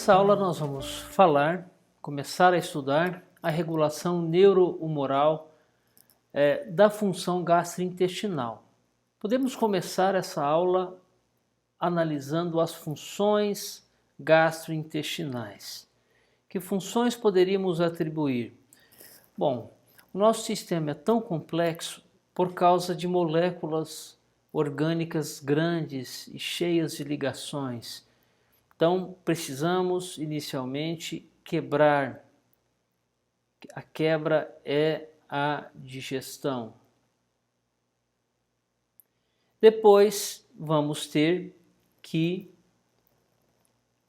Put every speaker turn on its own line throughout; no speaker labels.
Nessa aula nós vamos começar a estudar a regulação neurohumoral da função gastrointestinal. Podemos começar essa aula analisando as funções gastrointestinais. Que funções poderíamos atribuir? Bom, o nosso sistema é tão complexo por causa de moléculas orgânicas grandes e cheias de ligações. Então, precisamos inicialmente quebrar. A quebra é a digestão. Depois, vamos ter que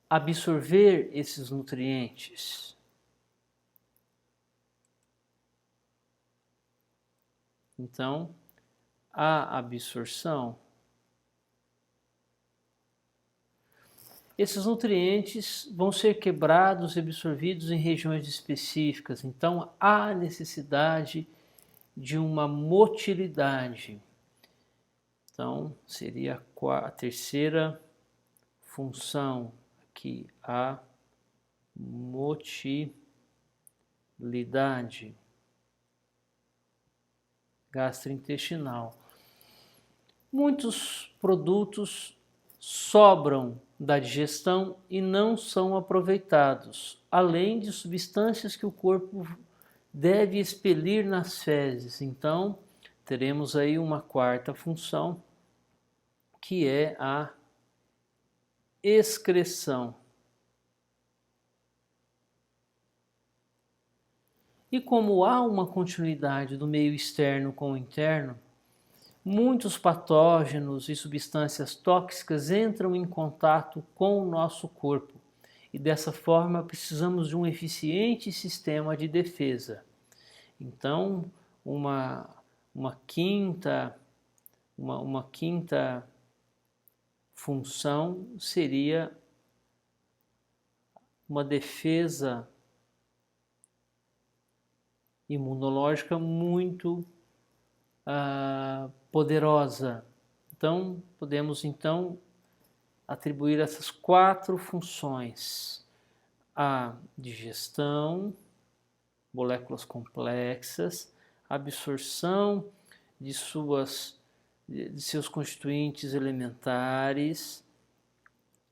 absorver esses nutrientes. Então, a absorção. Esses nutrientes vão ser quebrados e absorvidos em regiões específicas. Então, há necessidade de uma motilidade. Então, seria a terceira função aqui, a motilidade gastrointestinal. Muitos produtos sobram da digestão e não são aproveitados, além de substâncias que o corpo deve expelir nas fezes. Então, teremos aí uma quarta função, que é a excreção. E como há uma continuidade do meio externo com o interno, muitos patógenos e substâncias tóxicas entram em contato com o nosso corpo e dessa forma precisamos de um eficiente sistema de defesa. Então, uma quinta função seria uma defesa imunológica muito poderosa. Então, podemos atribuir essas quatro funções: a digestão, moléculas complexas, a absorção de seus constituintes elementares,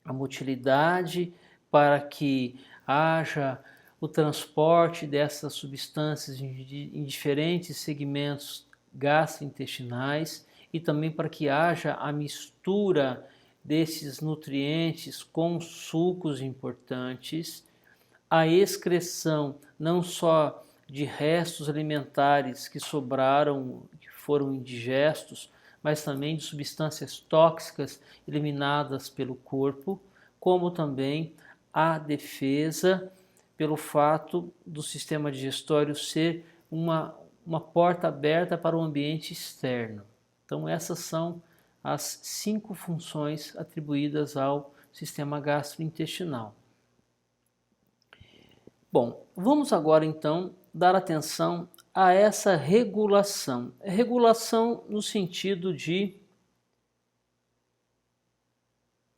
a motilidade para que haja o transporte dessas substâncias em diferentes segmentos gastrointestinais e também para que haja a mistura desses nutrientes com sucos importantes, a excreção não só de restos alimentares que sobraram, que foram indigestos, mas também de substâncias tóxicas eliminadas pelo corpo, como também a defesa pelo fato do sistema digestório ser uma porta aberta para o ambiente externo. Então essas são as 5 funções atribuídas ao sistema gastrointestinal. Bom, vamos agora então dar atenção a essa regulação. Regulação no sentido de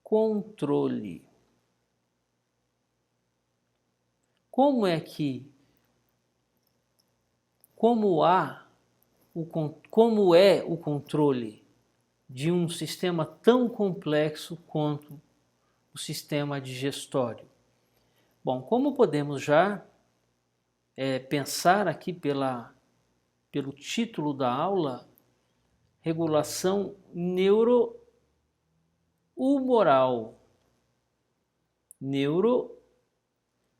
controle. Como é o controle de um sistema tão complexo quanto o sistema digestório? Bom, como podemos já pensar aqui pelo título da aula, regulação neurohumoral.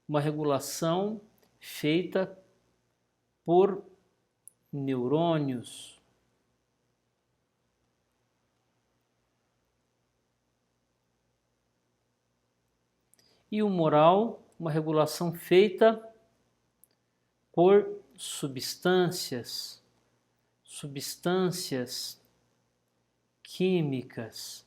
Uma regulação feita por neurônios. E humoral, uma regulação feita por substâncias químicas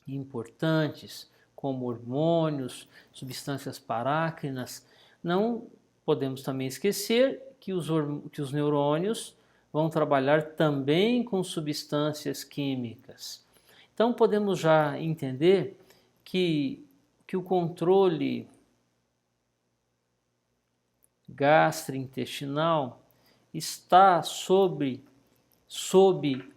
importantes, como hormônios, substâncias parácrinas. Não podemos também esquecer que os neurônios vão trabalhar também com substâncias químicas. Então podemos já entender que que o controle gastrointestinal está sob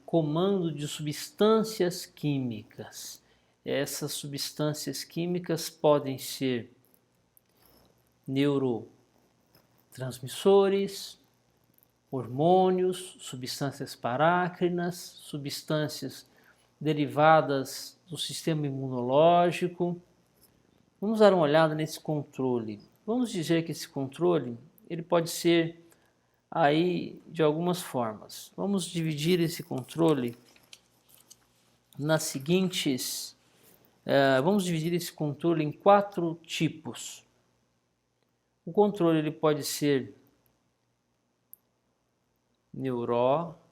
comando de substâncias químicas. Essas substâncias químicas podem ser neurotransmissores, hormônios, substâncias parácrinas, substâncias derivadas do sistema imunológico. Vamos dar uma olhada nesse controle. Vamos dizer que esse controle ele pode ser aí de algumas formas. Vamos dividir esse controle nas seguintes. Vamos dividir esse controle em 4 tipos. O controle ele pode ser neurócrino,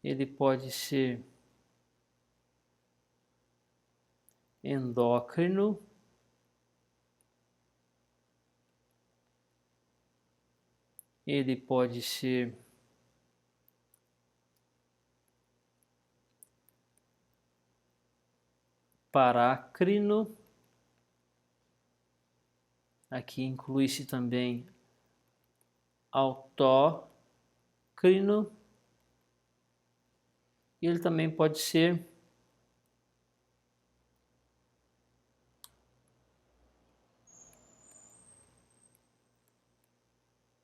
ele pode ser endócrino, ele pode ser parácrino, aqui inclui-se também autócrino, e ele também pode ser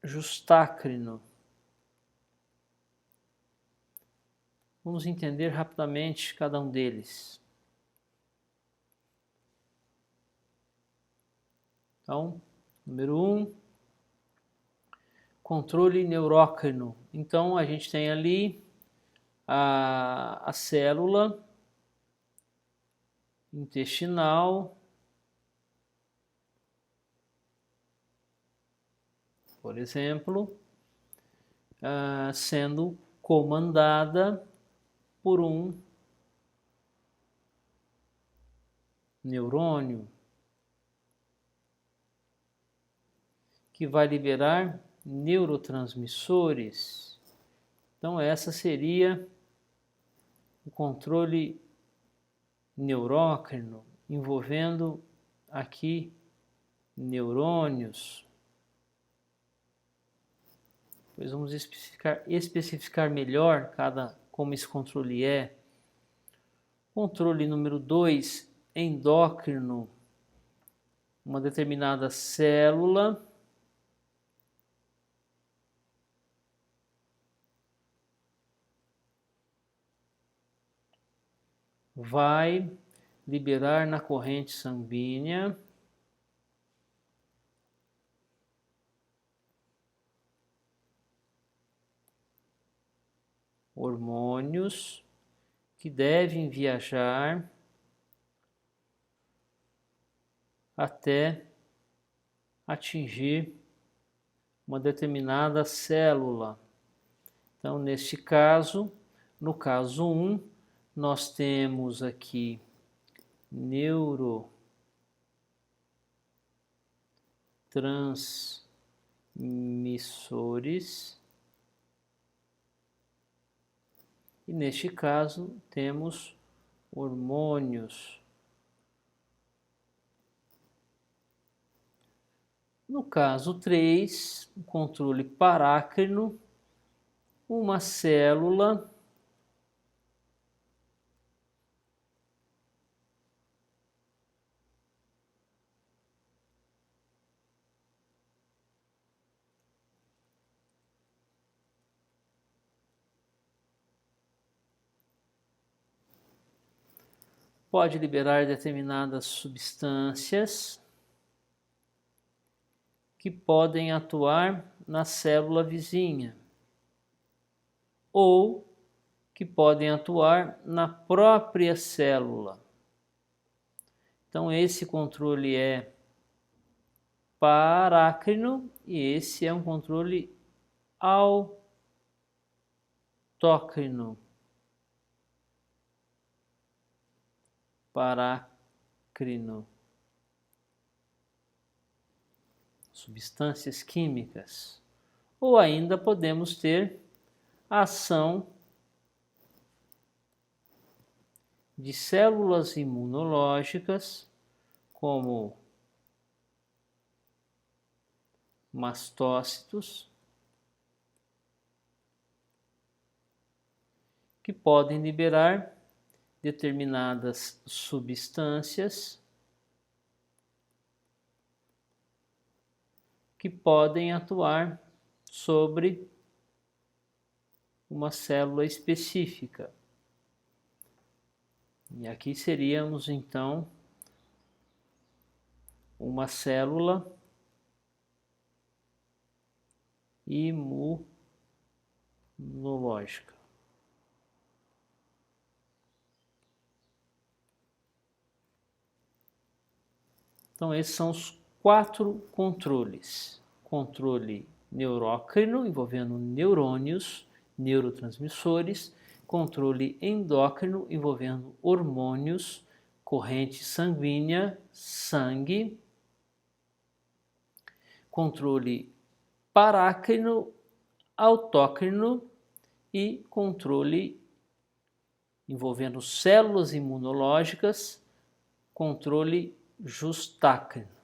justácrino. Vamos entender rapidamente cada um deles. Então, número 1, controle neurócrino. Então, a gente tem ali a célula intestinal, por exemplo, sendo comandada por um neurônio que vai liberar neurotransmissores. Então, essa seria o controle neurócrino, envolvendo aqui neurônios. Depois vamos especificar melhor como esse controle é. Controle número 2, endócrino. Uma determinada célula vai liberar na corrente sanguínea hormônios que devem viajar até atingir uma determinada célula. Então, neste caso, no caso 1, nós temos aqui neurotransmissores e neste caso temos hormônios. No caso 3, o controle parácrino, uma célula pode liberar determinadas substâncias que podem atuar na célula vizinha ou que podem atuar na própria célula. Então, esse controle é parácrino e esse é um controle autócrino. Parácrino. Substâncias químicas. Ou ainda podemos ter a ação de células imunológicas, como mastócitos, que podem liberar determinadas substâncias que podem atuar sobre uma célula específica. E aqui seríamos então uma célula imunológica. Então, esses são os 4 controles. Controle neurócrino, envolvendo neurônios, neurotransmissores. Controle endócrino, envolvendo hormônios, corrente sanguínea, sangue. Controle parácrino, autócrino e controle envolvendo células imunológicas, controle justácrino.